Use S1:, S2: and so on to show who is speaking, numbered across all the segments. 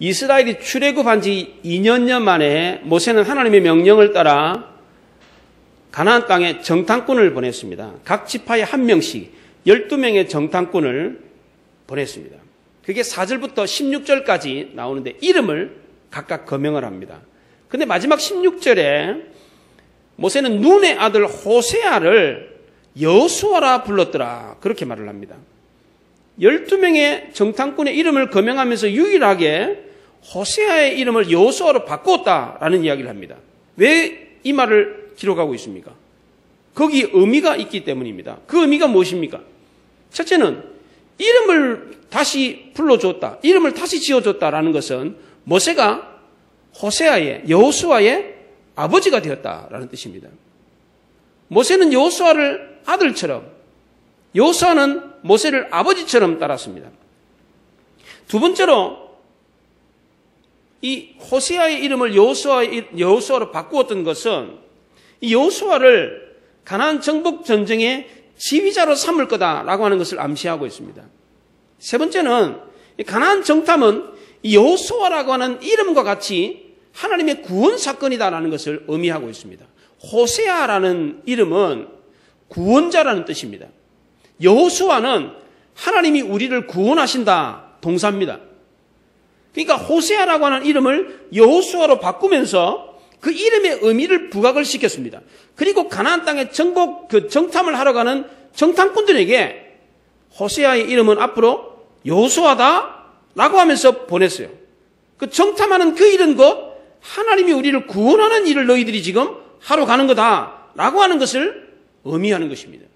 S1: 이스라엘이 출애굽한 지 2년여 만에 모세는 하나님의 명령을 따라 가나안 땅에 정탐꾼을 보냈습니다. 각 지파에 한 명씩 12명의 정탐꾼을 보냈습니다. 그게 4절부터 16절까지 나오는데 이름을 각각 거명을 합니다. 근데 마지막 16절에 모세는 눈의 아들 호세아를 여호수아라 불렀더라. 그렇게 말을 합니다. 12명의 정탐꾼의 이름을 거명하면서 유일하게 호세아의 이름을 여호수아로 바꾸었다라는 이야기를 합니다. 왜 이 말을 기록하고 있습니까? 거기 의미가 있기 때문입니다. 그 의미가 무엇입니까? 첫째는 이름을 다시 불러줬다, 이름을 다시 지어줬다라는 것은 모세가 호세아의, 여호수아의 아버지가 되었다라는 뜻입니다. 모세는 여호수아를 아들처럼, 여호수아는 모세를 아버지처럼 따랐습니다. 두 번째로 이 호세아의 이름을 여호수아로 바꾸었던 것은 이 여호수아를 가나안 정복 전쟁의 지휘자로 삼을 거다라고 하는 것을 암시하고 있습니다. 세 번째는 가나안 정탐은 이 여호수아라고 하는 이름과 같이 하나님의 구원 사건이다라는 것을 의미하고 있습니다. 호세아라는 이름은 구원자라는 뜻입니다. 여호수아는 하나님이 우리를 구원하신다 동사입니다. 그러니까 호세아라고 하는 이름을 여호수아로 바꾸면서 그 이름의 의미를 부각을 시켰습니다. 그리고 가나안 땅에 정탐을 하러 가는 정탐꾼들에게 호세아의 이름은 앞으로 여호수아다라고 하면서 보냈어요. 그 정탐하는 그 일은 곧 하나님이 우리를 구원하는 일을 너희들이 지금 하러 가는 거다라고 하는 것을 의미하는 것입니다.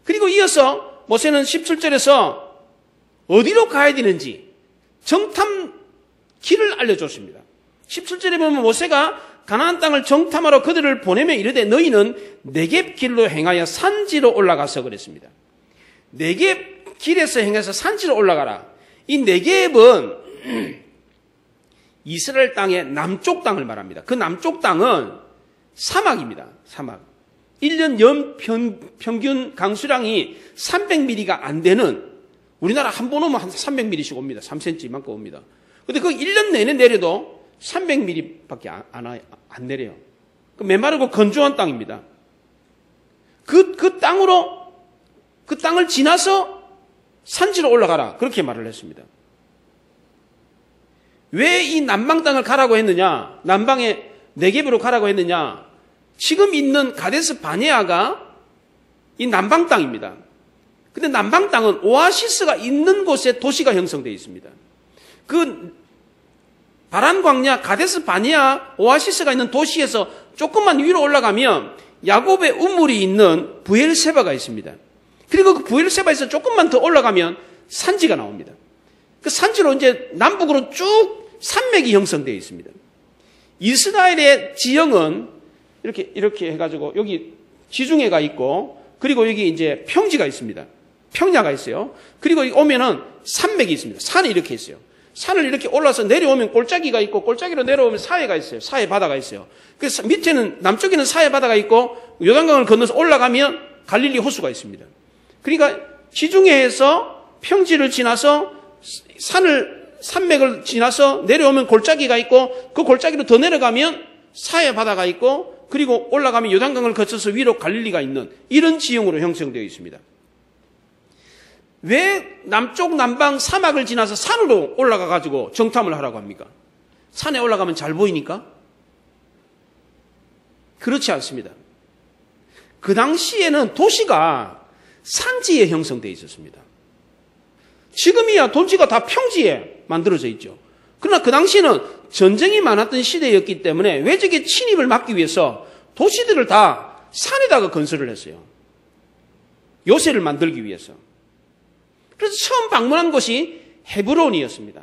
S1: 그리고 이어서 모세는 17절에서 어디로 가야 되는지 정탐 길을 알려줬습니다. 17절에 보면 모세가 가나안 땅을 정탐하러 그들을 보내며 이르되 너희는 네겝 길로 행하여 산지로 올라가서 그랬습니다. 네겝 길에서 행해서 산지로 올라가라. 이 네겝은 이스라엘 땅의 남쪽 땅을 말합니다. 그 남쪽 땅은 사막입니다. 사막. 1년 연 평균 강수량이 300mm가 안 되는, 우리나라 한 번 오면 한 300mm씩 옵니다. 3cm만큼 옵니다. 근데 그 1년 내내 내려도 300mm밖에 안 내려요. 그 메마르고 건조한 땅입니다. 그 땅을 지나서 산지로 올라가라. 그렇게 말을 했습니다. 왜 이 남방 땅을 가라고 했느냐? 남방의 네겝으로 가라고 했느냐? 지금 있는 가데스 바네아가 이 남방 땅입니다. 근데 남방 땅은 오아시스가 있는 곳에 도시가 형성되어 있습니다. 그 바란 광야 가데스 바네아 오아시스가 있는 도시에서 조금만 위로 올라가면 야곱의 우물이 있는 브엘세바가 있습니다. 그리고 그 브엘세바에서 조금만 더 올라가면 산지가 나옵니다. 그 산지로 이제 남북으로 쭉 산맥이 형성되어 있습니다. 이스라엘의 지형은 이렇게 해가지고 여기 지중해가 있고, 그리고 여기 이제 평지가 있습니다. 평야가 있어요. 그리고 오면은 산맥이 있습니다. 산이 이렇게 있어요. 산을 이렇게 올라서 내려오면 골짜기가 있고, 골짜기로 내려오면 사해가 있어요. 사해 바다가 있어요. 그래서 밑에는, 남쪽에는 사해 바다가 있고, 요단강을 건너서 올라가면 갈릴리 호수가 있습니다. 그러니까 지중해에서 평지를 지나서 산맥을 지나서 내려오면 골짜기가 있고, 그 골짜기로 더 내려가면 사해 바다가 있고, 그리고 올라가면 요단강을 거쳐서 위로 갈릴리가 있는 이런 지형으로 형성되어 있습니다. 왜 남쪽 남방 사막을 지나서 산으로 올라가 가지고 정탐을 하라고 합니까? 산에 올라가면 잘 보이니까? 그렇지 않습니다. 그 당시에는 도시가 산지에 형성되어 있었습니다. 지금이야 도시가 다 평지에 만들어져 있죠. 그러나 그 당시에는 전쟁이 많았던 시대였기 때문에 외적의 침입을 막기 위해서 도시들을 다 산에다가 건설을 했어요. 요새를 만들기 위해서. 그래서 처음 방문한 곳이 헤브론이었습니다.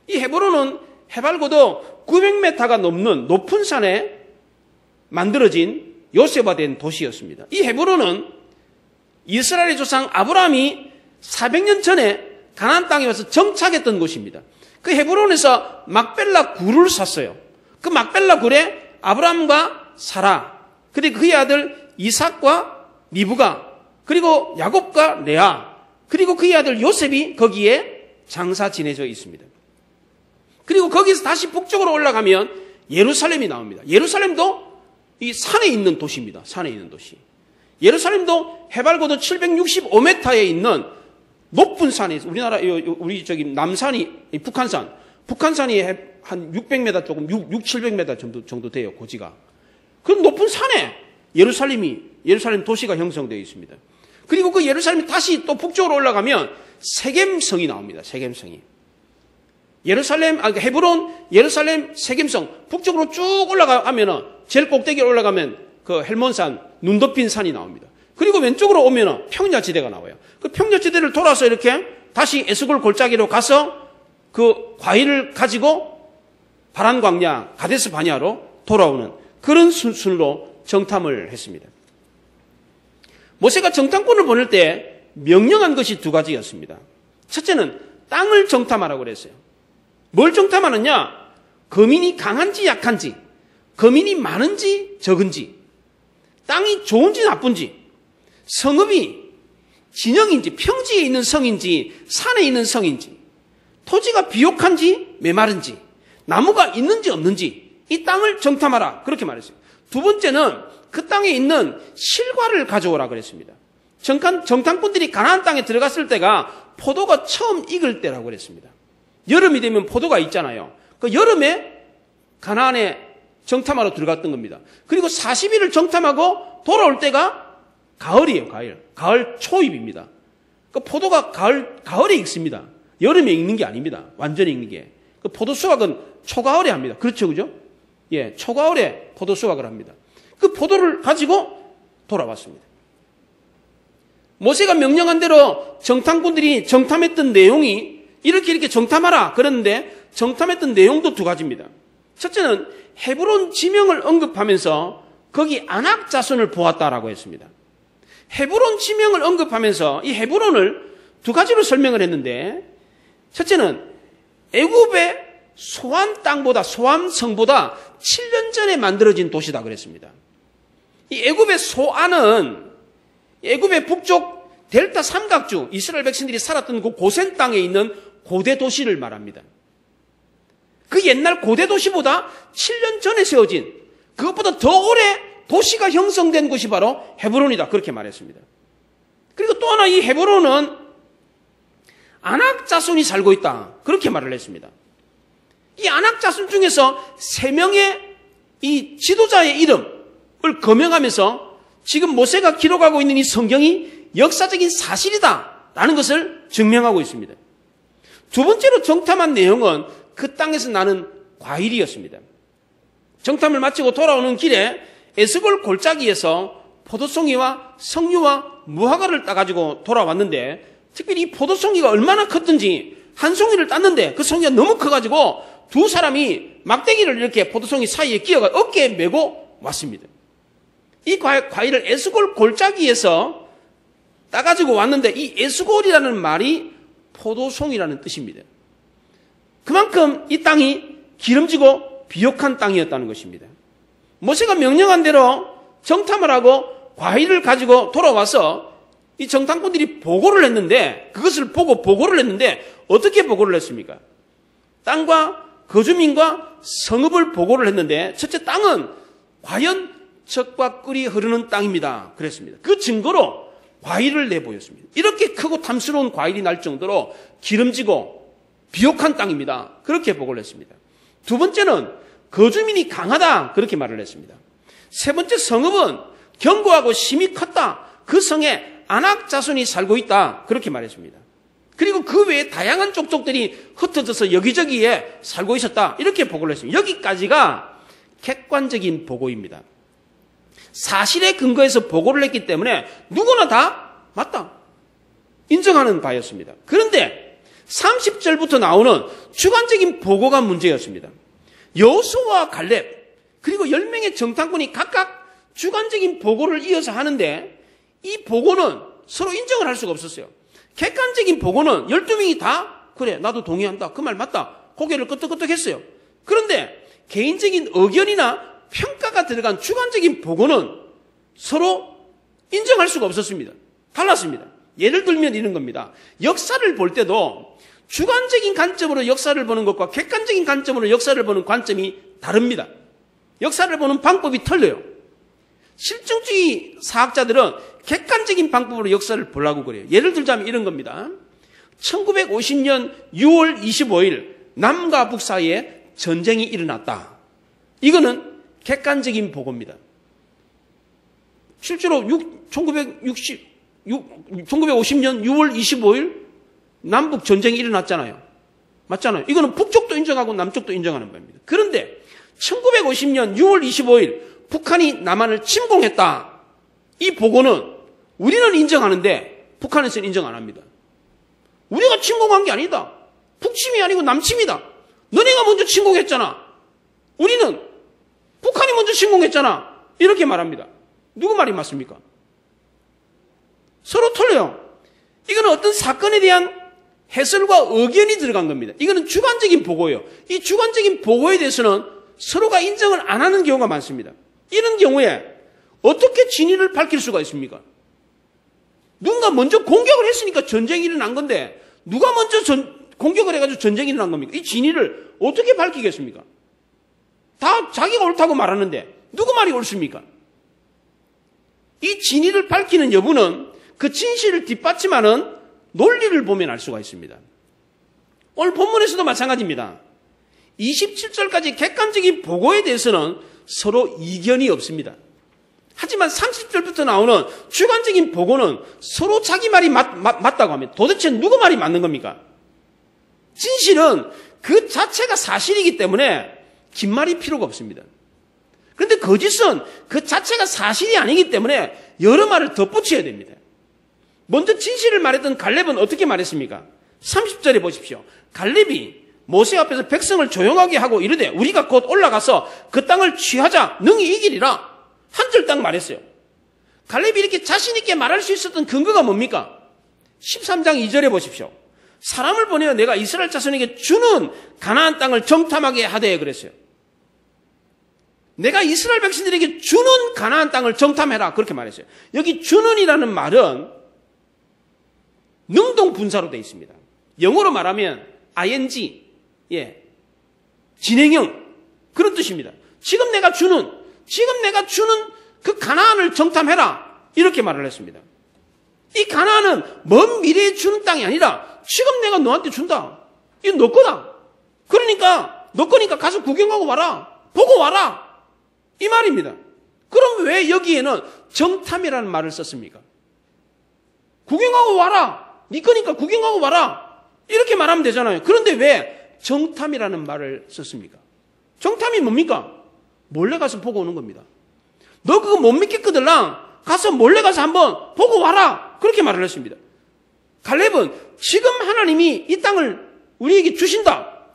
S1: 이 헤브론은 해발고도 900m가 넘는 높은 산에 만들어진 요새화된 도시였습니다. 이 헤브론은 이스라엘의 조상 아브라함이 400년 전에 가나안 땅에 와서 정착했던 곳입니다. 그 헤브론에서 막벨라 굴을 샀어요. 그 막벨라 굴에 아브라함과 사라, 그리고 그의 아들 이삭과 리브가, 그리고 야곱과 레아, 그리고 그의 아들 요셉이 거기에 장사 지내져 있습니다. 그리고 거기서 다시 북쪽으로 올라가면 예루살렘이 나옵니다. 예루살렘도 이 산에 있는 도시입니다. 산에 있는 도시. 예루살렘도 해발고도 765m에 있는 높은 산에 있어요. 우리나라, 우리 저기 남산이, 북한산이 한 600m 조금, 700m 정도 돼요, 고지가. 그 높은 산에 예루살렘 도시가 형성되어 있습니다. 그리고 그 예루살렘이 다시 또 북쪽으로 올라가면 세겜성이 나옵니다. 세겜성이. 헤브론, 예루살렘, 세겜성. 북쪽으로 쭉 올라가면은, 제일 꼭대기로 올라가면 그 헬몬산, 눈 덮인 산이 나옵니다. 그리고 왼쪽으로 오면은 평야지대가 나와요. 그 평야지대를 돌아서 이렇게 다시 에스골 골짜기로 가서 그 과일을 가지고 바란 광야, 가데스 바냐로 돌아오는 그런 순으로 정탐을 했습니다. 모세가 정탐꾼을 보낼 때 명령한 것이 두 가지였습니다. 첫째는 땅을 정탐하라고 그랬어요. 뭘 정탐하느냐? 거민이 강한지 약한지, 거민이 많은지 적은지, 땅이 좋은지 나쁜지, 성읍이 진영인지 평지에 있는 성인지 산에 있는 성인지, 토지가 비옥한지 메마른지, 나무가 있는지 없는지 이 땅을 정탐하라 그렇게 말했어요. 두 번째는 그 땅에 있는 실과를 가져오라 그랬습니다. 정탐꾼들이 가나안 땅에 들어갔을 때가 포도가 처음 익을 때라고 그랬습니다. 여름이 되면 포도가 있잖아요. 그 여름에 가나안에 정탐하러 들어갔던 겁니다. 그리고 40일을 정탐하고 돌아올 때가 가을이에요, 가을 초입입니다. 그 포도가 가을에 익습니다. 여름에 익는 게 아닙니다. 완전히 익는 게. 그 포도 수확은 초가을에 합니다. 그렇죠, 그죠? 예, 초가을에 포도 수확을 합니다. 그 포도를 가지고 돌아왔습니다. 모세가 명령한 대로 정탐꾼들이 정탐했던 내용이 이렇게 정탐하라 그랬는데 정탐했던 내용도 두 가지입니다. 첫째는 헤브론 지명을 언급하면서 거기 아낙 자손을 보았다라고 했습니다. 헤브론 지명을 언급하면서 이 헤브론을 두 가지로 설명을 했는데 첫째는 애굽의 소암성보다 7년 전에 만들어진 도시다 그랬습니다. 이 애굽의 소안은 애굽의 북쪽 델타 삼각주 이스라엘 백성들이 살았던 그 고센 땅에 있는 고대 도시를 말합니다. 그 옛날 고대 도시보다 7년 전에 세워진 그것보다 더 오래 도시가 형성된 곳이 바로 헤브론이다 그렇게 말했습니다. 그리고 또 하나 이 헤브론은 아낙 자손이 살고 있다 그렇게 말을 했습니다. 이 아낙 자손 중에서 3명의 이 지도자의 이름을 거명하면서 지금 모세가 기록하고 있는 이 성경이 역사적인 사실이다라는 것을 증명하고 있습니다. 두 번째로 정탐한 내용은 그 땅에서 나는 과일이었습니다. 정탐을 마치고 돌아오는 길에 에스골 골짜기에서 포도송이와 석류와 무화과를 따가지고 돌아왔는데 특별히 이 포도송이가 얼마나 컸든지 한 송이를 땄는데 그 송이가 너무 커가지고 두 사람이 막대기를 이렇게 포도송이 사이에 끼어가 어깨에 메고 왔습니다. 이 과일을 에스골 골짜기에서 따가지고 왔는데 이 에스골이라는 말이 포도송이라는 뜻입니다. 그만큼 이 땅이 기름지고 비옥한 땅이었다는 것입니다. 모세가 명령한 대로 정탐을 하고 과일을 가지고 돌아와서 이 정탐꾼들이 보고를 했는데 그것을 보고 보고를 했는데 어떻게 보고를 했습니까? 땅과 거주민과 성읍을 보고를 했는데 첫째 땅은 과연 젖과 꿀이 흐르는 땅입니다. 그랬습니다. 그 증거로 과일을 내보였습니다. 이렇게 크고 탐스러운 과일이 날 정도로 기름지고 비옥한 땅입니다. 그렇게 보고를 했습니다. 두 번째는 거주민이 강하다. 그렇게 말을 했습니다. 세 번째 성읍은 견고하고 심이 컸다. 그 성에 아낙 자손이 살고 있다. 그렇게 말했습니다. 그리고 그 외에 다양한 족속들이 흩어져서 여기저기에 살고 있었다. 이렇게 보고를 했습니다. 여기까지가 객관적인 보고입니다. 사실에 근거해서 보고를 했기 때문에 누구나 다 맞다. 인정하는 바였습니다. 그런데 30절부터 나오는 주관적인 보고가 문제였습니다. 여호수아와 갈렙 그리고 10명의 정탐꾼이 각각 주관적인 보고를 이어서 하는데 이 보고는 서로 인정을 할 수가 없었어요. 객관적인 보고는 12명이 다 그래 나도 동의한다. 그 말 맞다. 고개를 끄덕끄덕 했어요. 그런데 개인적인 의견이나 평가가 들어간 주관적인 보고는 서로 인정할 수가 없었습니다. 달랐습니다. 예를 들면 이런 겁니다. 역사를 볼 때도 주관적인 관점으로 역사를 보는 것과 객관적인 관점으로 역사를 보는 관점이 다릅니다. 역사를 보는 방법이 틀려요. 실증주의 사학자들은 객관적인 방법으로 역사를 보려고 그래요. 예를 들자면 이런 겁니다. 1950년 6월 25일 남과 북 사이에 전쟁이 일어났다. 이거는 객관적인 보고입니다. 실제로 1950년 6월 25일 남북 전쟁이 일어났잖아요. 맞잖아요. 이거는 북쪽도 인정하고 남쪽도 인정하는 겁니다. 그런데 1950년 6월 25일 북한이 남한을 침공했다. 이 보고는 우리는 인정하는데 북한에서는 인정 안 합니다. 우리가 침공한 게 아니다. 북침이 아니고 남침이다. 너네가 먼저 침공했잖아. 우리는 북한이 먼저 침공했잖아. 이렇게 말합니다. 누구 말이 맞습니까? 서로 틀려요. 이거는 어떤 사건에 대한 해설과 의견이 들어간 겁니다. 이거는 주관적인 보고예요. 이 주관적인 보고에 대해서는 서로가 인정을 안 하는 경우가 많습니다. 이런 경우에 어떻게 진위를 밝힐 수가 있습니까? 누군가 먼저 공격을 했으니까 전쟁이 일어난 건데 누가 먼저 공격을 해가지고 전쟁이 일어난 겁니까? 이 진위를 어떻게 밝히겠습니까? 다 자기가 옳다고 말하는데 누구 말이 옳습니까? 이 진위를 밝히는 여부는 그 진실을 뒷받침하는 논리를 보면 알 수가 있습니다. 오늘 본문에서도 마찬가지입니다. 27절까지 객관적인 보고에 대해서는 서로 이견이 없습니다. 하지만 30절부터 나오는 주관적인 보고는 서로 자기 말이 맞다고 합니다. 도대체 누구 말이 맞는 겁니까? 진실은 그 자체가 사실이기 때문에 긴 말이 필요가 없습니다. 그런데 거짓은 그 자체가 사실이 아니기 때문에 여러 말을 덧붙여야 됩니다. 먼저 진실을 말했던 갈렙은 어떻게 말했습니까? 30절에 보십시오. 갈렙이 모세 앞에서 백성을 조용하게 하고 이르되 우리가 곧 올라가서 그 땅을 취하자 능히 이기리라. 한 절 딱 말했어요. 갈렙이 이렇게 자신 있게 말할 수 있었던 근거가 뭡니까? 13장 2절에 보십시오. 사람을 보내어 내가 이스라엘 자손에게 주는 가나안 땅을 정탐하게 하되 그랬어요. 내가 이스라엘 백성들에게 주는 가나안 땅을 정탐해라 그렇게 말했어요. 여기 주는이라는 말은 능동분사로 되어 있습니다. 영어로 말하면 ing, 진행형 그런 뜻입니다. 지금 내가 주는 그 가나안을 정탐해라 이렇게 말을 했습니다. 이 가나안은 먼 미래에 주는 땅이 아니라 지금 내가 너한테 준다. 이건 너 거다. 그러니까 너 거니까 가서 구경하고 와라. 보고 와라. 이 말입니다. 그럼 왜 여기에는 정탐이라는 말을 썼습니까? 구경하고 와라. 네 거니까 구경하고 와라. 이렇게 말하면 되잖아요. 그런데 왜 정탐이라는 말을 썼습니까? 정탐이 뭡니까? 몰래 가서 보고 오는 겁니다. 너 그거 못 믿겠거들랑 가서 몰래 가서 한번 보고 와라. 그렇게 말을 했습니다. 갈렙은 지금 하나님이 이 땅을 우리에게 주신다.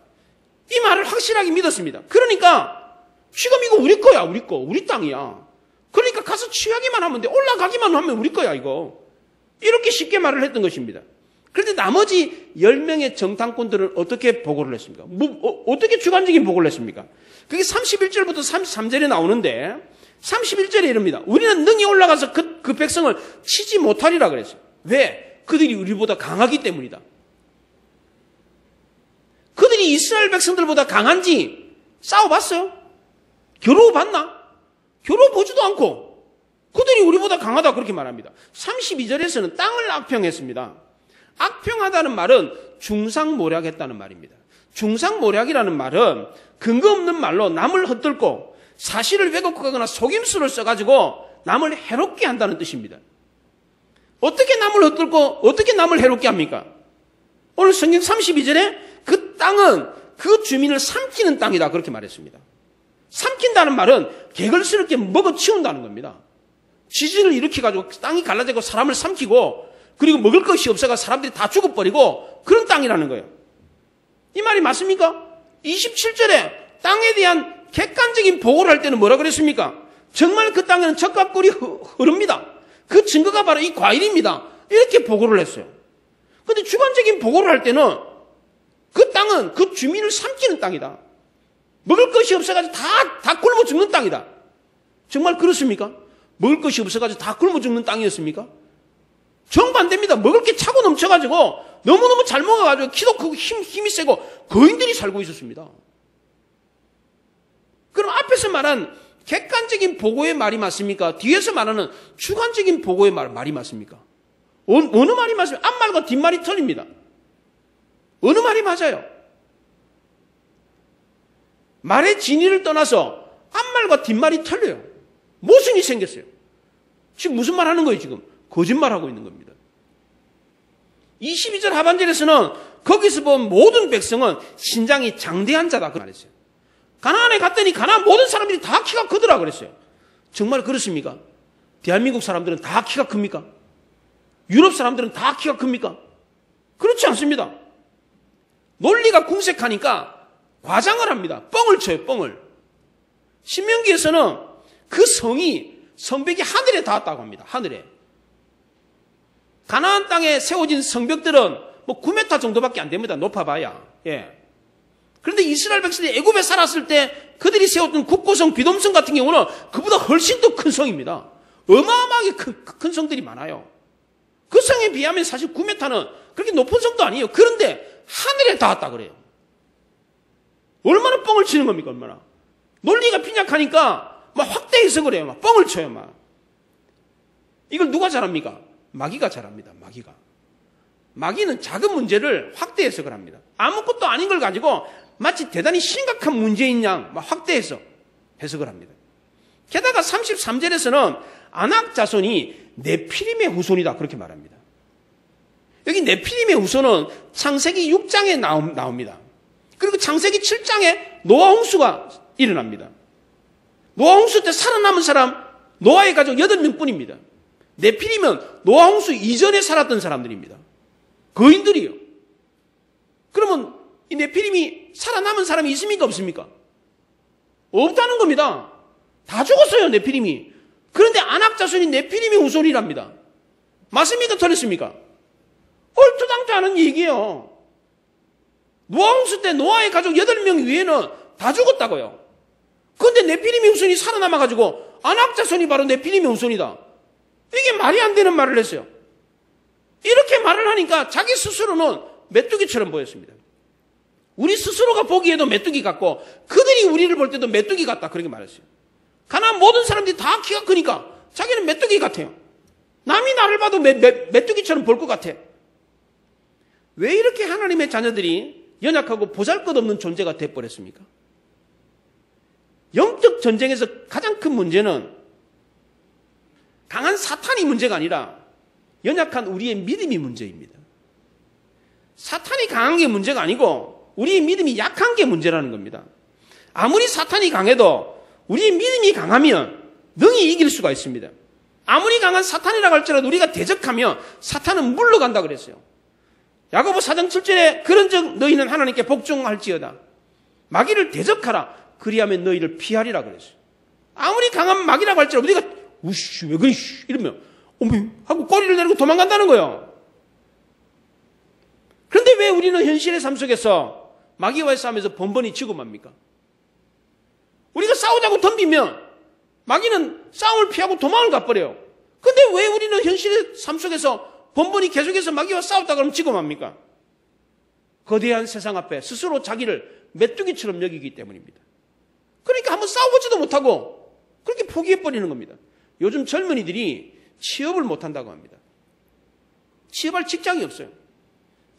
S1: 이 말을 확실하게 믿었습니다. 그러니까 지금 이거 우리 거야. 우리 거. 우리 땅이야. 그러니까 가서 취하기만 하면 돼. 올라가기만 하면 우리 거야 이거. 이렇게 쉽게 말을 했던 것입니다. 그런데 나머지 10명의 정탐꾼들은 어떻게 보고를 했습니까? 어떻게 주관적인 보고를 했습니까? 그게 31절부터 33절에 나오는데 31절에 이릅니다. 우리는 능히 올라가서 그 백성을 치지 못하리라 그랬어요. 왜? 그들이 우리보다 강하기 때문이다. 그들이 이스라엘 백성들보다 강한지 싸워봤어요? 겨루어봤나? 겨루어보지도 않고 그들이 우리보다 강하다 그렇게 말합니다. 32절에서는 땅을 악평했습니다. 악평하다는 말은 중상모략했다는 말입니다. 중상모략이라는 말은 근거 없는 말로 남을 헛들고 사실을 왜곡하거나 속임수를 써가지고 남을 해롭게 한다는 뜻입니다. 어떻게 남을 헛들고 어떻게 남을 해롭게 합니까? 오늘 성경 32절에 그 땅은 그 주민을 삼키는 땅이다 그렇게 말했습니다. 삼킨다는 말은 개걸스럽게 먹어치운다는 겁니다. 지진을 일으켜가지고 땅이 갈라지고 사람을 삼키고 그리고 먹을 것이 없어가 사람들이 다 죽어버리고 그런 땅이라는 거예요. 이 말이 맞습니까? 27절에 땅에 대한 객관적인 보고를 할 때는 뭐라 그랬습니까? 정말 그 땅에는 젖과 꿀이 흐릅니다. 그 증거가 바로 이 과일입니다. 이렇게 보고를 했어요. 그런데 주관적인 보고를 할 때는 그 땅은 그 주민을 삼키는 땅이다. 먹을 것이 없어가지고 다 굶어 죽는 땅이다. 정말 그렇습니까? 먹을 것이 없어가지고 다 굶어 죽는 땅이었습니까? 정반대입니다. 먹을 게 차고 넘쳐가지고 너무너무 잘 먹어가지고 키도 크고 힘이 세고 거인들이 살고 있었습니다. 그럼 앞에서 말한 객관적인 보고의 말이 맞습니까? 뒤에서 말하는 주관적인 보고의 말이 맞습니까? 어느 말이 맞습니까? 앞말과 뒷말이 틀립니다. 어느 말이 맞아요? 말의 진위를 떠나서 앞말과 뒷말이 틀려요. 모순이 생겼어요. 지금 무슨 말 하는 거예요, 지금? 거짓말하고 있는 겁니다. 22절 하반절에서는 거기서 본 모든 백성은 신장이 장대한 자다 그 말했어요. 가나안에 갔더니 가나안 모든 사람들이 다 키가 크더라 그랬어요. 정말 그렇습니까? 대한민국 사람들은 다 키가 큽니까? 유럽 사람들은 다 키가 큽니까? 그렇지 않습니다. 논리가 궁색하니까 과장을 합니다. 뻥을 쳐요, 뻥을. 신명기에서는 그 성벽이 하늘에 닿았다고 합니다. 하늘에. 가나안 땅에 세워진 성벽들은 뭐 9m 정도밖에 안 됩니다. 높아봐야. 예. 그런데 이스라엘 백성들이 애굽에 살았을 때 그들이 세웠던 국고성, 비돔성 같은 경우는 그보다 훨씬 더 큰 성입니다. 어마어마하게 큰 성들이 많아요. 그 성에 비하면 사실 9m는 그렇게 높은 성도 아니에요. 그런데 하늘에 닿았다 그래요. 얼마나 뻥을 치는 겁니까, 얼마나. 논리가 빈약하니까 막 확대해서 그래요. 막 뻥을 쳐요, 막. 이걸 누가 잘합니까? 마귀가 잘합니다, 마귀가. 마귀는 작은 문제를 확대해서 그럽니다. 아무것도 아닌 걸 가지고 마치 대단히 심각한 문제인 양 막 확대해서 해석을 합니다. 게다가 33절에서는 아낙 자손이 네피림의 후손이다 그렇게 말합니다. 여기 네피림의 후손은 창세기 6장에 나옵니다. 그리고 창세기 7장에 노아 홍수가 일어납니다. 노아 홍수 때 살아남은 사람 노아의 가족 8명 뿐입니다. 네피림은 노아 홍수 이전에 살았던 사람들입니다. 거인들이요. 그러면 이 네피림이 살아남은 사람이 있습니까, 없습니까? 없다는 겁니다. 다 죽었어요, 네피림이. 그런데 아낙 자손이 네피림의 후손이랍니다. 맞습니까, 틀렸습니까? 얼토당토 않은 얘기예요. 노아 홍수 때 노아의 가족 8명 위에는 다 죽었다고요. 그런데 네피림의 후손이 살아남아가지고 아낙 자손이 바로 네피림의 후손이다. 이게 말이 안 되는 말을 했어요. 이렇게 말을 하니까 자기 스스로는 메뚜기처럼 보였습니다. 우리 스스로가 보기에도 메뚜기 같고 그들이 우리를 볼 때도 메뚜기 같다 그렇게 말했어요. 가나안 모든 사람들이 다 키가 크니까 자기는 메뚜기 같아요. 남이 나를 봐도 메뚜기처럼 볼 것 같아. 왜 이렇게 하나님의 자녀들이 연약하고 보잘것없는 존재가 돼버렸습니까? 영적 전쟁에서 가장 큰 문제는 강한 사탄이 문제가 아니라 연약한 우리의 믿음이 문제입니다. 사탄이 강한 게 문제가 아니고 우리의 믿음이 약한 게 문제라는 겁니다. 아무리 사탄이 강해도 우리의 믿음이 강하면 능히 이길 수가 있습니다. 아무리 강한 사탄이라고 할지라도 우리가 대적하면 사탄은 물러간다 그랬어요. 야고보 4장 7절에 그런즉 너희는 하나님께 복종할지어다. 마귀를 대적하라. 그리하면 너희를 피하리라 그랬어요. 아무리 강한 마귀라고 할지라도 우리가 우씨 왜 그래 이러면 어머 하고 꼬리를 내리고 도망간다는 거예요. 그런데 왜 우리는 현실의 삶 속에서 마귀와의 싸움에서 번번이 지고 맙니까? 우리가 싸우자고 덤비면 마귀는 싸움을 피하고 도망을 가버려요. 그런데 왜 우리는 현실의 삶 속에서 번번이 계속해서 마귀와 싸웠다 그러면 지고 맙니까? 거대한 세상 앞에 스스로 자기를 메뚜기처럼 여기기 때문입니다. 그러니까 한번 싸워보지도 못하고 그렇게 포기해버리는 겁니다. 요즘 젊은이들이 취업을 못한다고 합니다. 취업할 직장이 없어요.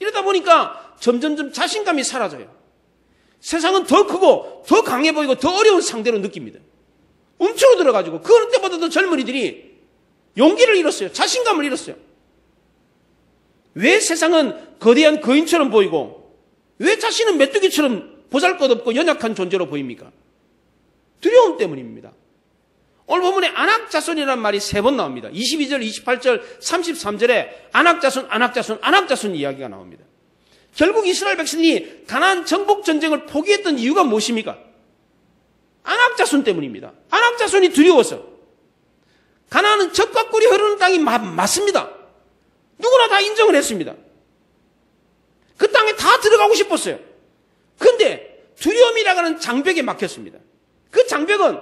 S1: 이러다 보니까 점점점 자신감이 사라져요. 세상은 더 크고 더 강해 보이고 더 어려운 상대로 느낍니다. 움츠러 들어가지고 그럴 때보다 더 젊은이들이 용기를 잃었어요. 자신감을 잃었어요. 왜 세상은 거대한 거인처럼 보이고 왜 자신은 메뚜기처럼 보잘것없고 연약한 존재로 보입니까? 두려움 때문입니다. 오늘 본문에 아낙 자손이라는 말이 3번 나옵니다. 22절, 28절, 33절에 아낙 자손, 아낙 자손, 아낙 자손 이야기가 나옵니다. 결국 이스라엘 백성이 가나안 정복 전쟁을 포기했던 이유가 무엇입니까? 아낙 자손 때문입니다. 아낙 자손이 두려워서. 가나안은 젖과 꿀이 흐르는 땅이 맞습니다. 누구나 다 인정을 했습니다. 그 땅에 다 들어가고 싶었어요. 그런데 두려움이라고 하는 장벽에 막혔습니다. 그 장벽은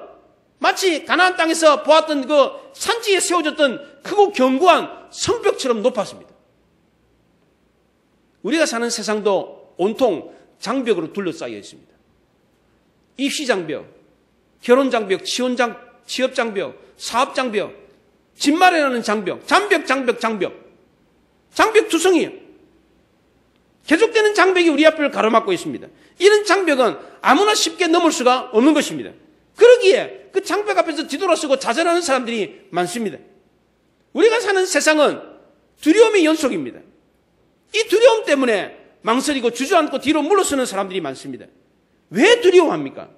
S1: 마치 가나안 땅에서 보았던 그 산지에 세워졌던 크고 견고한 성벽처럼 높았습니다. 우리가 사는 세상도 온통 장벽으로 둘러싸여 있습니다. 입시 장벽, 결혼 장벽, 취업 장벽, 사업 장벽, 집 마련하는 장벽, 장벽 투성이에요. 계속되는 장벽이 우리 앞을 가로막고 있습니다. 이런 장벽은 아무나 쉽게 넘을 수가 없는 것입니다. 그러기에 그 장벽 앞에서 뒤돌아서고 좌절하는 사람들이 많습니다. 우리가 사는 세상은 두려움의 연속입니다. 이 두려움 때문에 망설이고 주저앉고 뒤로 물러서는 사람들이 많습니다. 왜 두려워합니까?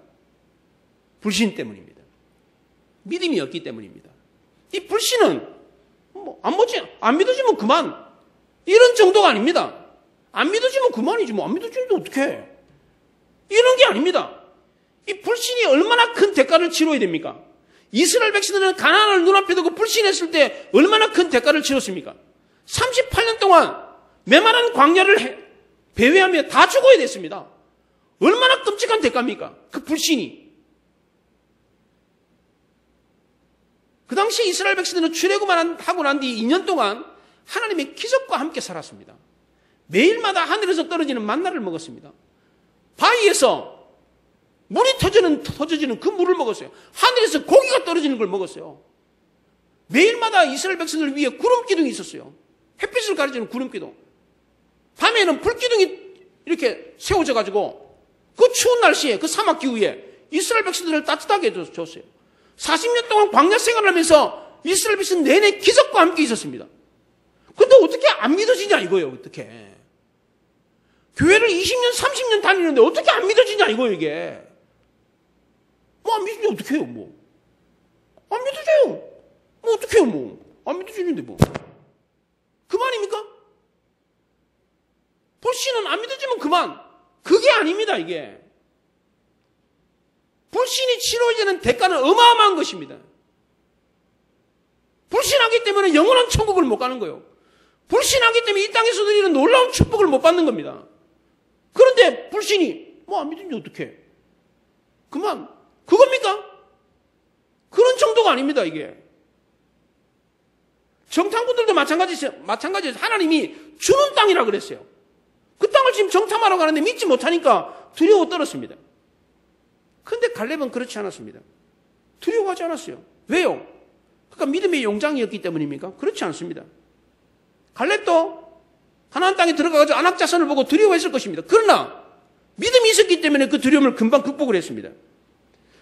S1: 불신 때문입니다. 믿음이 없기 때문입니다. 이 불신은 안 믿어지면 그만, 이런 정도가 아닙니다. 안 믿어지면 그만이지 안 믿어지는데 어떡해. 이런 게 아닙니다. 이 불신이 얼마나 큰 대가를 치러야 됩니까? 이스라엘 백성들은 가나안을 눈앞에 두고 불신했을 때 얼마나 큰 대가를 치렀습니까? 38년 동안 메마른 광야를 배회하며 다 죽어야 됐습니다. 얼마나 끔찍한 대가입니까? 그 불신이. 그 당시 이스라엘 백성들은 출애굽만 하고 난 뒤 2년 동안 하나님의 기적과 함께 살았습니다. 매일마다 하늘에서 떨어지는 만나를 먹었습니다. 바위에서 물이 터져지는 그 물을 먹었어요. 하늘에서 고기가 떨어지는 걸 먹었어요. 매일마다 이스라엘 백성들 위에 구름기둥이 있었어요. 햇빛을 가려주는 구름기둥. 밤에는 불기둥이 이렇게 세워져가지고 그 추운 날씨에 그 사막 기후에 이스라엘 백성들을 따뜻하게 해줬어요. 40년 동안 광야 생활을 하면서 이스라엘 백성 내내 기적과 함께 있었습니다. 근데 어떻게 안 믿어지냐 이거예요. 어떻게. 교회를 20년 30년 다니는데 어떻게 안 믿어지냐 이거예요. 이게. 안 믿으면 어떡해요, 안 믿어져요. 어떡해요, 안 믿어지는데 그만입니까? 불신은 안 믿어지면 그만. 그게 아닙니다, 이게. 불신이 치러야 되는 대가는 어마어마한 것입니다. 불신하기 때문에 영원한 천국을 못 가는 거예요. 불신하기 때문에 이 땅에서 누리는 놀라운 축복을 못 받는 겁니다. 그런데 불신이 안 믿으면 어떡해. 그만. 그겁니까? 그런 정도가 아닙니다, 이게. 정탐꾼들도 마찬가지에서 하나님이 주는 땅이라 그랬어요. 그 땅을 지금 정탐하러 가는데 믿지 못하니까 두려워 떨었습니다. 그런데 갈렙은 그렇지 않았습니다. 두려워하지 않았어요. 왜요? 그러니까 믿음의 용장이었기 때문입니까? 그렇지 않습니다. 갈렙도 가나안 땅에 들어가서 아낙 자손을 보고 두려워했을 것입니다. 그러나 믿음이 있었기 때문에 그 두려움을 금방 극복을 했습니다.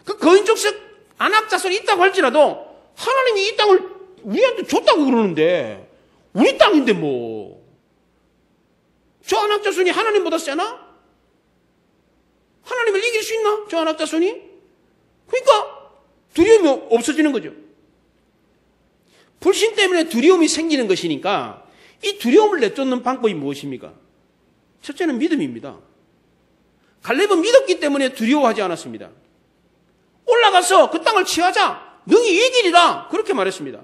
S1: 그 거인족속 아낙 자손이 있다고 할지라도 하나님이 이 땅을 우리한테 줬다고 그러는데 우리 땅인데 저 아낙 자손이 하나님보다 세나? 하나님을 이길 수 있나? 저 아낙 자손이? 그러니까 두려움이 없어지는 거죠. 불신 때문에 두려움이 생기는 것이니까 이 두려움을 내쫓는 방법이 무엇입니까? 첫째는 믿음입니다. 갈렙은 믿었기 때문에 두려워하지 않았습니다. 올라가서 그 땅을 취하자. 능히 이기리라. 그렇게 말했습니다.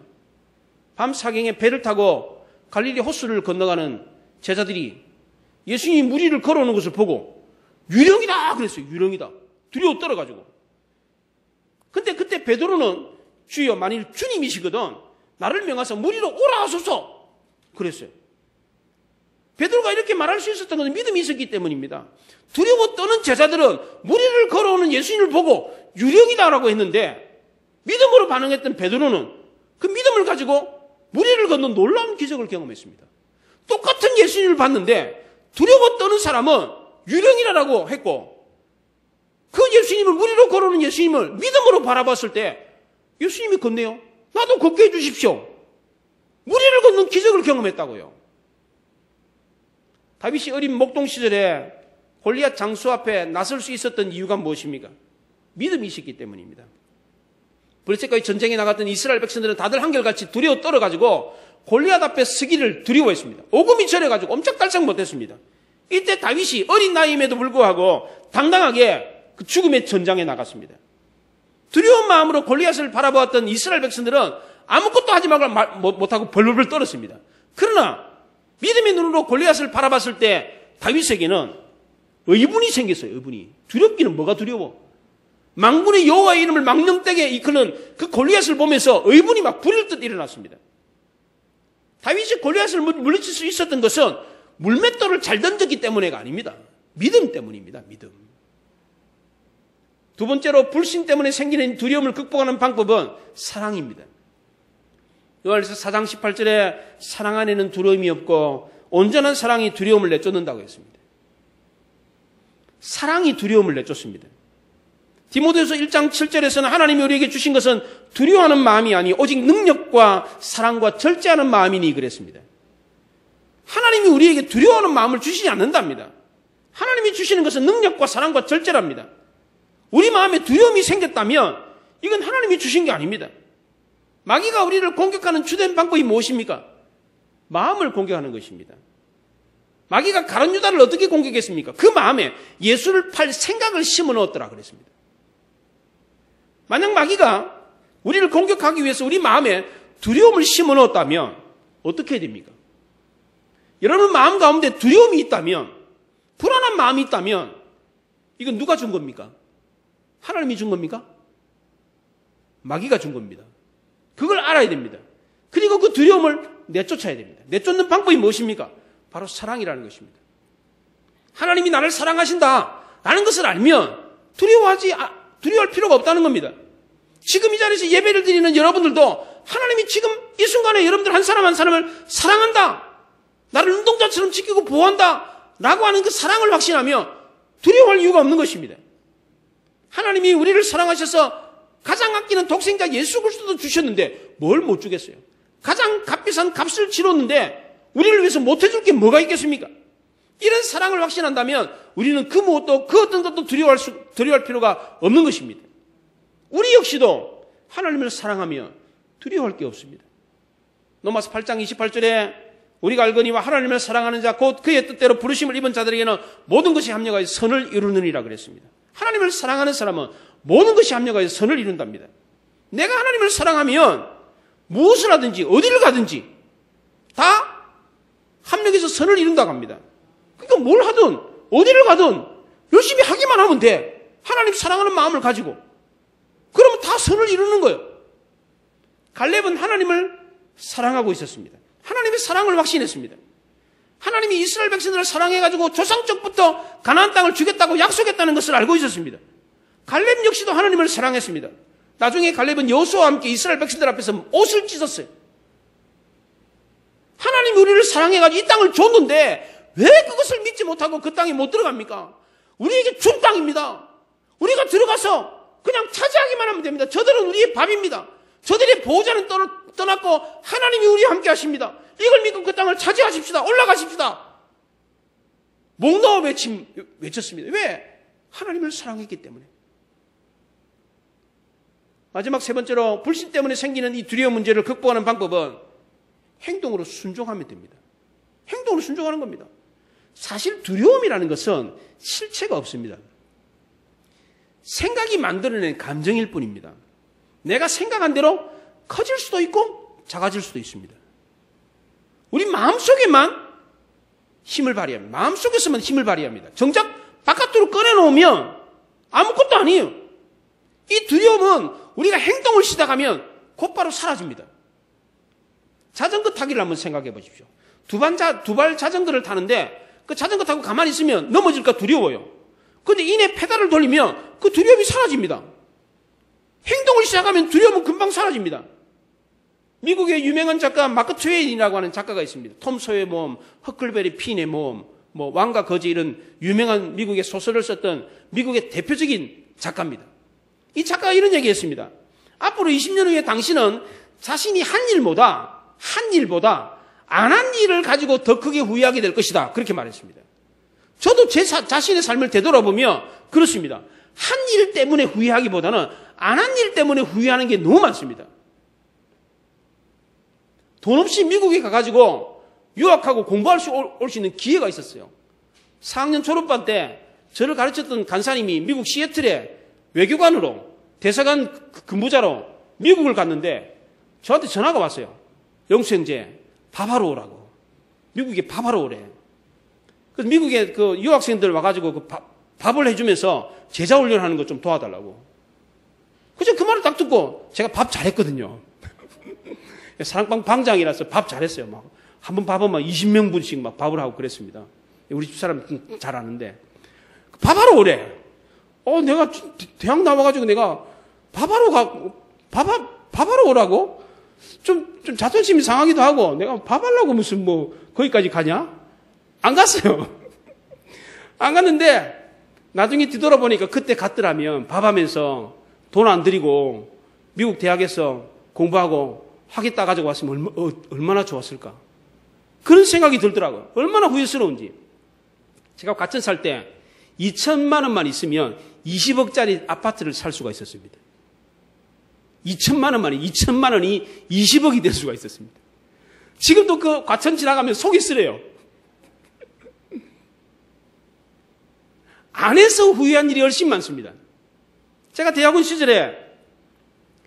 S1: 밤 사경에 배를 타고 갈릴리 호수를 건너가는 제자들이 예수님이 물 위를 걸어오는 것을 보고 유령이다 그랬어요. 유령이다. 두려워 떨어가지고. 근데 그때 베드로는 주여 만일 주님이시거든 나를 명하사 물 위로 오라 하소서 그랬어요. 베드로가 이렇게 말할 수 있었던 것은 믿음이 있었기 때문입니다. 두려워 떠는 제자들은 물 위를 걸어오는 예수님을 보고 유령이다라고 했는데 믿음으로 반응했던 베드로는 그 믿음을 가지고 물 위를 걷는 놀라운 기적을 경험했습니다. 똑같은 예수님을 봤는데 두려워 떠는 사람은 유령이라고 했고 그 예수님을 물 위로 걸어오는 예수님을 믿음으로 바라봤을 때 예수님이 걷네요. 나도 걷게 해주십시오. 물 위를 걷는 기적을 경험했다고요. 다윗이 어린 목동 시절에 골리앗 장수 앞에 나설 수 있었던 이유가 무엇입니까? 믿음이 있었기 때문입니다. 블레셋과의 전쟁에 나갔던 이스라엘 백성들은 다들 한결같이 두려워 떨어가지고 골리앗 앞에 서기를 두려워했습니다. 오금이 저려가지고 엄청달싹 못했습니다. 이때 다윗이 어린 나이임에도 불구하고 당당하게 그 죽음의 전장에 나갔습니다. 두려운 마음으로 골리앗을 바라보았던 이스라엘 백성들은 아무것도 하지 못하고 벌벌 떨었습니다. 그러나 믿음의 눈으로 골리앗을 바라봤을 때 다윗에게는 의분이 생겼어요. 의분이. 두렵기는 뭐가 두려워? 만군의 여호와의 이름을 망령되게 이끄는 그 골리앗을 보면서 의분이 막 불일 듯 일어났습니다. 다윗이 골리앗을 물리칠 수 있었던 것은 물맷돌을 잘 던졌기 때문에가 아닙니다. 믿음 때문입니다. 믿음. 두 번째로 불신 때문에 생기는 두려움을 극복하는 방법은 사랑입니다. 요한일서 4장 18절에 사랑 안에는 두려움이 없고 온전한 사랑이 두려움을 내쫓는다고 했습니다. 사랑이 두려움을 내쫓습니다. 디모데후서 1장 7절에서는 하나님이 우리에게 주신 것은 두려워하는 마음이 아니 오직 능력과 사랑과 절제하는 마음이니 그랬습니다. 하나님이 우리에게 두려워하는 마음을 주시지 않는답니다. 하나님이 주시는 것은 능력과 사랑과 절제랍니다. 우리 마음에 두려움이 생겼다면 이건 하나님이 주신 게 아닙니다. 마귀가 우리를 공격하는 주된 방법이 무엇입니까? 마음을 공격하는 것입니다. 마귀가 가룟 유다를 어떻게 공격했습니까? 그 마음에 예수를 팔 생각을 심어 넣었더라 그랬습니다. 만약 마귀가 우리를 공격하기 위해서 우리 마음에 두려움을 심어 넣었다면 어떻게 해야 됩니까? 여러분 마음 가운데 두려움이 있다면, 불안한 마음이 있다면 이건 누가 준 겁니까? 하나님이 준 겁니까? 마귀가 준 겁니다. 그걸 알아야 됩니다. 그리고 그 두려움을 내쫓아야 됩니다. 내쫓는 방법이 무엇입니까? 바로 사랑이라는 것입니다. 하나님이 나를 사랑하신다라는 것을 알면 두려워할 필요가 없다는 겁니다. 지금 이 자리에서 예배를 드리는 여러분들도 하나님이 지금 이 순간에 여러분들 한 사람 한 사람을 사랑한다, 나를 눈동자처럼 지키고 보호한다 라고 하는 그 사랑을 확신하며 두려워할 이유가 없는 것입니다. 하나님이 우리를 사랑하셔서 가장 아끼는 독생자 예수 그리스도도 주셨는데 뭘 못 주겠어요? 가장 값비싼 값을 치렀는데 우리를 위해서 못 해줄 게 뭐가 있겠습니까? 이런 사랑을 확신한다면 우리는 그 무엇도 그 어떤 것도 두려워할 필요가 없는 것입니다. 우리 역시도 하나님을 사랑하며 두려워할 게 없습니다. 로마서 8장 28절에 우리가 알거니와 하나님을 사랑하는 자 곧 그의 뜻대로 부르심을 입은 자들에게는 모든 것이 합력하여 선을 이루느니라 그랬습니다. 하나님을 사랑하는 사람은 모든 것이 합력하여 선을 이룬답니다. 내가 하나님을 사랑하면 무엇을 하든지 어디를 가든지 다 합력해서 선을 이룬다고 합니다. 그러니까 뭘 하든 어디를 가든 열심히 하기만 하면 돼. 하나님 사랑하는 마음을 가지고. 그러면 다 선을 이루는 거예요. 갈렙은 하나님을 사랑하고 있었습니다. 하나님의 사랑을 확신했습니다. 하나님이 이스라엘 백성들을 사랑해가지고 조상적부터 가나안 땅을 주겠다고 약속했다는 것을 알고 있었습니다. 갈렙 역시도 하나님을 사랑했습니다. 나중에 갈렙은 여호수아와 함께 이스라엘 백성들 앞에서 옷을 찢었어요. 하나님이 우리를 사랑해가지고 이 땅을 줬는데 왜 그것을 믿지 못하고 그 땅에 못 들어갑니까? 우리에게 준 땅입니다. 우리가 들어가서 그냥 차지하기만 하면 됩니다. 저들은 우리의 밥입니다. 저들의 보호자는 떠났고 하나님이 우리와 함께 하십니다. 이걸 믿고 그 땅을 차지하십시다. 올라가십시다. 목 놓아 외쳤습니다. 왜? 하나님을 사랑했기 때문에. 마지막 세 번째로 불신 때문에 생기는 이 두려움 문제를 극복하는 방법은 행동으로 순종하면 됩니다. 행동으로 순종하는 겁니다. 사실 두려움이라는 것은 실체가 없습니다. 생각이 만들어낸 감정일 뿐입니다. 내가 생각한 대로 커질 수도 있고 작아질 수도 있습니다. 우리 마음속에만 힘을 발휘합니다. 마음속에서만 힘을 발휘합니다. 정작 바깥으로 꺼내놓으면 아무것도 아니에요. 이 두려움은 우리가 행동을 시작하면 곧바로 사라집니다. 자전거 타기를 한번 생각해 보십시오. 두 발 자전거를 타는데 그 자전거 타고 가만히 있으면 넘어질까 두려워요. 그런데 이내 페달을 돌리면 그 두려움이 사라집니다. 행동을 시작하면 두려움은 금방 사라집니다. 미국의 유명한 작가 마크 트웨인이라고 하는 작가가 있습니다. 톰 소의 모험, 허클베리 핀의 모험, 왕과 거지 이런 유명한 미국의 소설을 썼던 미국의 대표적인 작가입니다. 이 작가가 이런 얘기했습니다. 앞으로 20년 후에 당신은 자신이 한 일보다 안 한 일을 가지고 더 크게 후회하게 될 것이다. 그렇게 말했습니다. 저도 제 자신의 삶을 되돌아보며 그렇습니다. 한 일 때문에 후회하기보다는 안 한 일 때문에 후회하는 게 너무 많습니다. 돈 없이 미국에 가가지고 유학하고 공부할 수 올 수 있는 기회가 있었어요. 4학년 졸업반 때 저를 가르쳤던 간사님이 미국 시애틀에 외교관으로 대사관 근무자로 미국을 갔는데 저한테 전화가 왔어요. 영수 형제 밥하러 오라고. 미국에 밥하러 오래. 그래서 미국에 그 유학생들 와가지고 그 밥을 해주면서 제자 훈련하는 거 좀 도와달라고. 그저 그 말을 딱 듣고 제가 밥 잘했거든요. 사랑방 방장이라서 밥 잘했어요. 막 한번 밥은 막 20명분씩 막 밥을 하고 그랬습니다. 우리 집 사람 잘 아는데 밥하러 오래. 내가 대학 나와가지고 내가 밥하러 오라고? 좀 자존심이 상하기도 하고 내가 밥하려고 무슨 거기까지 가냐? 안 갔어요. 안 갔는데 나중에 뒤돌아보니까 그때 갔더라면 밥하면서 돈 안 들이고 미국 대학에서 공부하고 학위 따가지고 왔으면 얼마나 좋았을까. 그런 생각이 들더라고요. 얼마나 후회스러운지. 제가 과천 살 때 2천만 원만 있으면 20억짜리 아파트를 살 수가 있었습니다. 2천만 원이 20억이 될 수가 있었습니다. 지금도 그 과천 지나가면 속이 쓰려요. 안에서 후회한 일이 훨씬 많습니다. 제가 대학원 시절에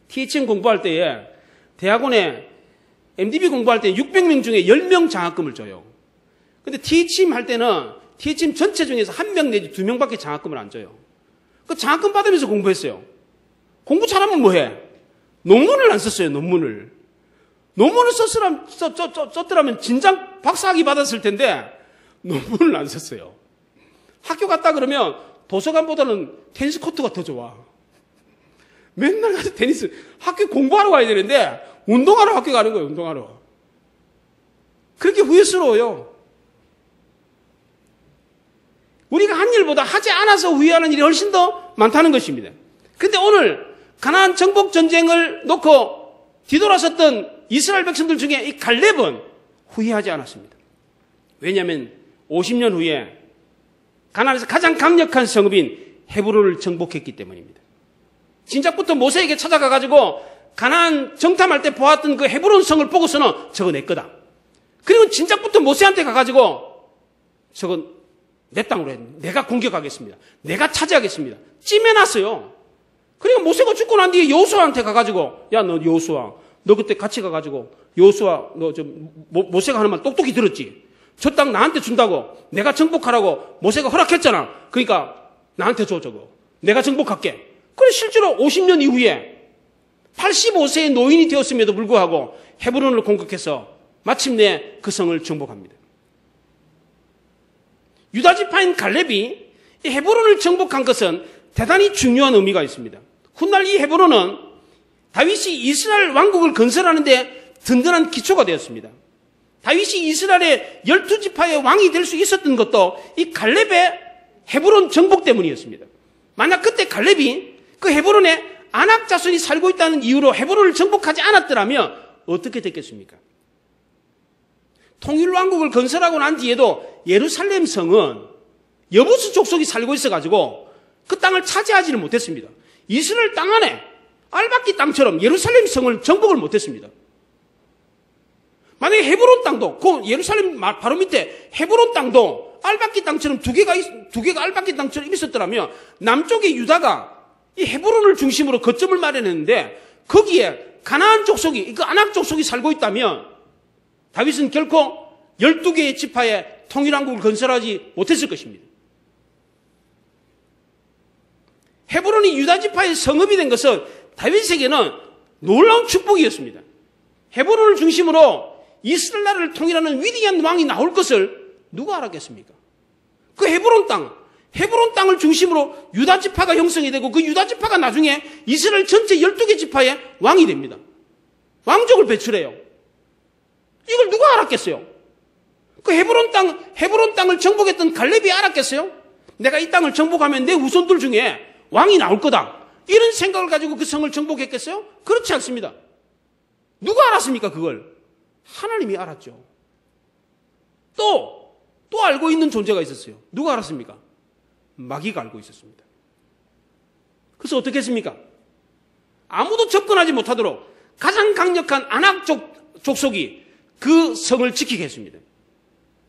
S1: THM 공부할 때에 대학원에 MDB 공부할 때 600명 중에 10명 장학금을 줘요. 근데 THM 할 때는 THM 전체 중에서 1명 내지 2명밖에 장학금을 안 줘요. 그 장학금 받으면서 공부했어요. 공부 잘하면 뭐해? 논문을 안 썼어요, 논문을. 논문을 썼더라면 진작 박사학위 받았을 텐데 논문을 안 썼어요. 학교 갔다 그러면 도서관보다는 테니스 코트가 더 좋아. 맨날 가서 테니스, 학교 공부하러 가야 되는데 운동하러 학교 가는 거예요, 운동하러. 그렇게 후회스러워요. 우리가 한 일보다 하지 않아서 후회하는 일이 훨씬 더 많다는 것입니다. 그런데 오늘 가나안 정복 전쟁을 놓고 뒤돌아섰던 이스라엘 백성들 중에 이 갈렙은 후회하지 않았습니다. 왜냐하면 50년 후에 가나안에서 가장 강력한 성읍인 헤브론을 정복했기 때문입니다. 진작부터 모세에게 찾아가가지고 가나안 정탐할 때 보았던 그 헤브론 성을 보고서는 저거 내 거다. 그리고 진작부터 모세한테 가가지고 저건 내 땅으로 해. 내가 공격하겠습니다. 내가 차지하겠습니다. 찜해놨어요. 그리고 모세가 죽고 난 뒤에 여호수아한테 가가지고 야, 너 여호수아, 너 그때 같이 가가지고 여호수아, 너 모세가 하는 말 똑똑히 들었지? 저 땅 나한테 준다고 내가 정복하라고 모세가 허락했잖아. 그러니까 나한테 줘 저거. 내가 정복할게. 그래 실제로 50년 이후에 85세의 노인이 되었음에도 불구하고 헤브론을 공격해서 마침내 그 성을 정복합니다. 유다 지파인 갈렙이 이 헤브론을 정복한 것은 대단히 중요한 의미가 있습니다. 훗날 이 헤브론은 다윗이 이스라엘 왕국을 건설하는데 든든한 기초가 되었습니다. 다윗이 이스라엘의 12지파의 왕이 될 수 있었던 것도 이 갈렙의 헤브론 정복 때문이었습니다. 만약 그때 갈렙이 그 헤브론에 아낙 자손이 살고 있다는 이유로 헤브론을 정복하지 않았더라면 어떻게 됐겠습니까? 통일왕국을 건설하고 난 뒤에도 예루살렘 성은 여부수 족속이 살고 있어가지고 그 땅을 차지하지는 못했습니다. 이스라엘 땅 안에 알박기 땅처럼 예루살렘 성을 정복을 못했습니다. 만약에 헤브론 땅도, 그 예루살렘 바로 밑에 헤브론 땅도 알박기 땅처럼 두 개가 알박기 땅처럼 있었더라면 남쪽의 유다가 이 헤브론을 중심으로 거점을 마련했는데 거기에 가나안 족속이, 그 아낙 족속이 살고 있다면 다윗은 결코 12개의 지파의 통일왕국을 건설하지 못했을 것입니다. 헤브론이 유다 지파의 성읍이 된 것은 다윗에게는 놀라운 축복이었습니다. 헤브론을 중심으로 이스라엘 나라를 통일하는 위대한 왕이 나올 것을 누가 알았겠습니까? 그 헤브론 땅을 중심으로 유다 지파가 형성이 되고 그 유다 지파가 나중에 이스라엘 전체 12개 지파의 왕이 됩니다. 왕족을 배출해요. 이걸 누가 알았겠어요? 그 헤브론 땅을 정복했던 갈렙이 알았겠어요? 내가 이 땅을 정복하면 내 후손들 중에 왕이 나올 거다. 이런 생각을 가지고 그 성을 정복했겠어요? 그렇지 않습니다. 누가 알았습니까, 그걸? 하나님이 알았죠. 또 알고 있는 존재가 있었어요. 누가 알았습니까? 마귀가 알고 있었습니다. 그래서 어떻게 했습니까? 아무도 접근하지 못하도록 가장 강력한 아낙 족속이 그 성을 지키게 했습니다.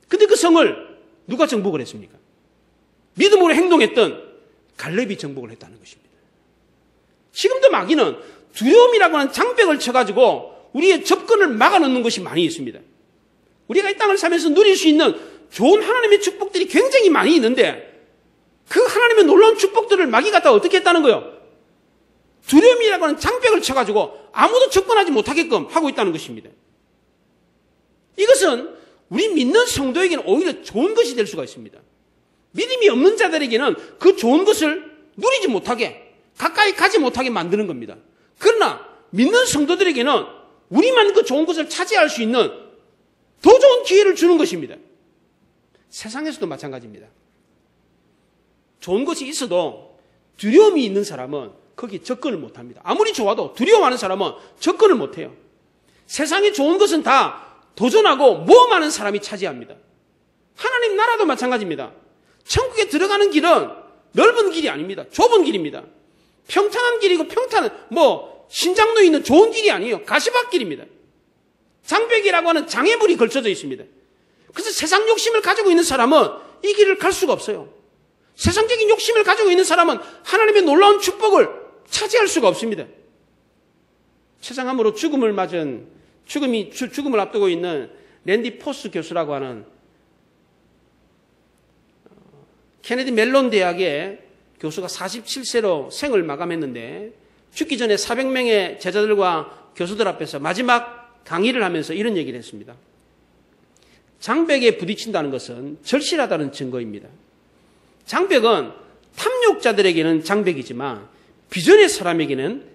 S1: 근데 그 성을 누가 정복을 했습니까? 믿음으로 행동했던 갈렙이 정복을 했다는 것입니다. 지금도 마귀는 두려움이라고 하는 장벽을 쳐가지고 우리의 접근을 막아놓는 것이 많이 있습니다. 우리가 이 땅을 살면서 누릴 수 있는 좋은 하나님의 축복들이 굉장히 많이 있는데 그 하나님의 놀라운 축복들을 마귀가 다 어떻게 했다는 거예요? 두려움이라고 하는 장벽을 쳐가지고 아무도 접근하지 못하게끔 하고 있다는 것입니다. 이것은 우리 믿는 성도에게는 오히려 좋은 것이 될 수가 있습니다. 믿음이 없는 자들에게는 그 좋은 것을 누리지 못하게, 가까이 가지 못하게 만드는 겁니다. 그러나 믿는 성도들에게는 우리만 그 좋은 것을 차지할 수 있는 더 좋은 기회를 주는 것입니다. 세상에서도 마찬가지입니다. 좋은 것이 있어도 두려움이 있는 사람은 거기에 접근을 못합니다. 아무리 좋아도 두려워하는 사람은 접근을 못해요. 세상에 좋은 것은 다 도전하고 모험하는 사람이 차지합니다. 하나님 나라도 마찬가지입니다. 천국에 들어가는 길은 넓은 길이 아닙니다. 좁은 길입니다. 평탄한 길이고 신장로 있는 좋은 길이 아니에요. 가시밭길입니다. 장벽이라고 하는 장애물이 걸쳐져 있습니다. 그래서 세상 욕심을 가지고 있는 사람은 이 길을 갈 수가 없어요. 세상적인 욕심을 가지고 있는 사람은 하나님의 놀라운 축복을 차지할 수가 없습니다. 세상함으로 죽음을 앞두고 있는 랜디 포스 교수라고 하는 케네디 멜론 대학의 교수가 47세로 생을 마감했는데 죽기 전에 400명의 제자들과 교수들 앞에서 마지막 강의를 하면서 이런 얘기를 했습니다. 장벽에 부딪힌다는 것은 절실하다는 증거입니다. 장벽은 탐욕자들에게는 장벽이지만 비전의 사람에게는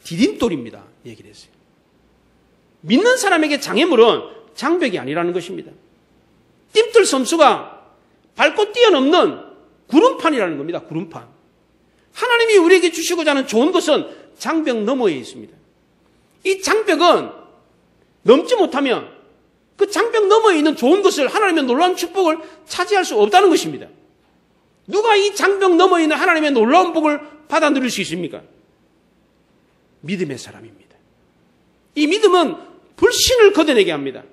S1: 디딤돌입니다. 얘기를 했어요. 믿는 사람에게 장애물은 장벽이 아니라는 것입니다. 띰들 섬수가 밟고 뛰어넘는 구름판이라는 겁니다. 구름판. 하나님이 우리에게 주시고자 하는 좋은 것은 장벽 너머에 있습니다. 이 장벽은 넘지 못하면 그 장벽 너머에 있는 좋은 것을 하나님의 놀라운 축복을 차지할 수 없다는 것입니다. 누가 이 장벽 너머에 있는 하나님의 놀라운 복을 받아 누릴 수 있습니까? 믿음의 사람입니다. 이 믿음은 불신을 걷어내게 합니다.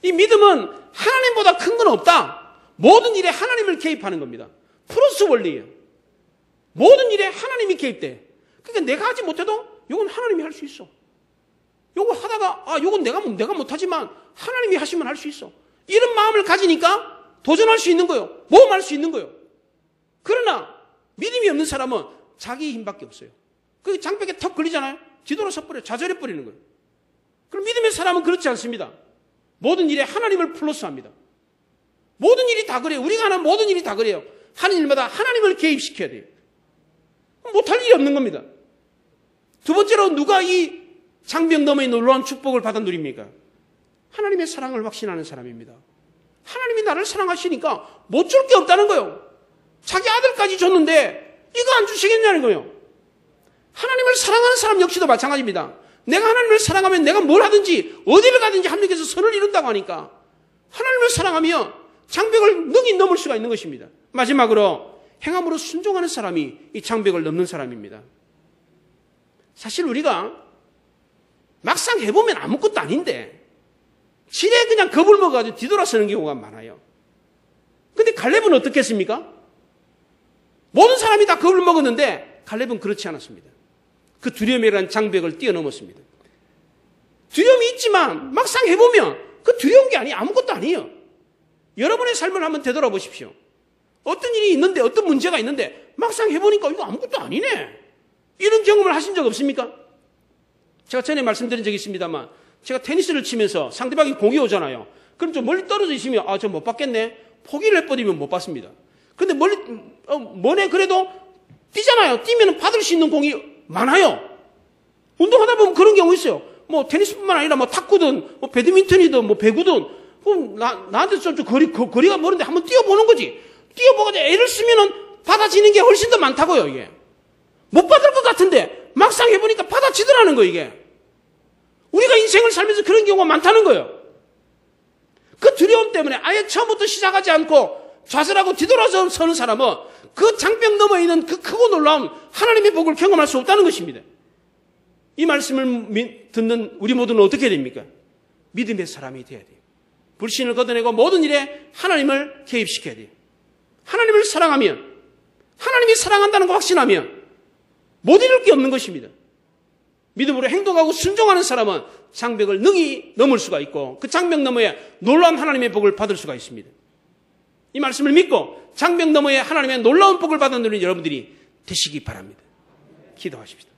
S1: 이 믿음은 하나님보다 큰 건 없다. 모든 일에 하나님을 개입하는 겁니다. 플러스 원리예요. 모든 일에 하나님이 개입돼. 그러니까 내가 하지 못해도 이건 하나님이 할 수 있어. 이거 하다가 이건 내가 못하지만 하나님이 하시면 할 수 있어. 이런 마음을 가지니까 도전할 수 있는 거예요. 모험할 수 있는 거예요. 그러나 믿음이 없는 사람은 자기 힘밖에 없어요. 그 장벽에 턱 걸리잖아요. 뒤돌아서 버려요. 좌절해버리는 거예요. 그럼 믿음의 사람은 그렇지 않습니다. 모든 일에 하나님을 플러스합니다. 모든 일이 다 그래요. 우리가 하는 모든 일이 다 그래요. 하는 일마다 하나님을 개입시켜야 돼요. 못할 일이 없는 겁니다. 두 번째로 누가 이 장벽 너머의 놀라운 축복을 받아 누립니까? 하나님의 사랑을 확신하는 사람입니다. 하나님이 나를 사랑하시니까 못 줄 게 없다는 거예요. 자기 아들까지 줬는데 이거 안 주시겠냐는 거예요. 하나님을 사랑하는 사람 역시도 마찬가지입니다. 내가 하나님을 사랑하면 내가 뭘 하든지 어디를 가든지 하나님께서 선을 이룬다고 하니까 하나님을 사랑하면 장벽을 능히 넘을 수가 있는 것입니다. 마지막으로 행함으로 순종하는 사람이 이 장벽을 넘는 사람입니다. 사실 우리가 막상 해보면 아무것도 아닌데 지레 그냥 겁을 먹어가지고 뒤돌아서는 경우가 많아요. 근데 갈렙은 어떻게 했습니까? 모든 사람이 다 겁을 먹었는데 갈렙은 그렇지 않았습니다. 그 두려움이라는 장벽을 뛰어넘었습니다. 두려움이 있지만 막상 해보면 그 두려운 게 아무것도 아니에요. 여러분의 삶을 한번 되돌아보십시오. 어떤 일이 있는데 어떤 문제가 있는데 막상 해보니까 이거 아무것도 아니네. 이런 경험을 하신 적 없습니까? 제가 전에 말씀드린 적이 있습니다만 제가 테니스를 치면서 상대방이 공이 오잖아요. 그럼 좀 멀리 떨어져 있으면 저 못 받겠네. 포기를 해버리면 못 받습니다. 근데 머네 그래도 뛰잖아요. 뛰면 받을 수 있는 공이 많아요. 운동하다 보면 그런 경우 있어요. 테니스뿐만 아니라 탁구든 배드민턴이든 배구든 나한테 좀 거리가 멀은데 한번 뛰어보는 거지. 뛰어보고 애를 쓰면은 받아지는 게 훨씬 더 많다고요. 이게 못 받을 것 같은데 막상 해보니까 받아지더라는 거예요. 이게 우리가 인생을 살면서 그런 경우가 많다는 거예요. 그 두려움 때문에 아예 처음부터 시작하지 않고 좌절하고 뒤돌아서 서는 사람은 그 장벽 너머에 있는 그 크고 놀라운 하나님의 복을 경험할 수 없다는 것입니다. 이 말씀을 듣는 우리 모두는 어떻게 됩니까? 믿음의 사람이 돼야 돼요. 불신을 걷어내고 모든 일에 하나님을 개입시켜야 돼요. 하나님을 사랑하면, 하나님이 사랑한다는 거 확신하면 못 이룰 게 없는 것입니다. 믿음으로 행동하고 순종하는 사람은 장벽을 능히 넘을 수가 있고 그 장벽 너머에 놀라운 하나님의 복을 받을 수가 있습니다. 이 말씀을 믿고 장벽 너머에 하나님의 놀라운 복을 받아 누리는 여러분들이 되시기 바랍니다. 기도하십시다.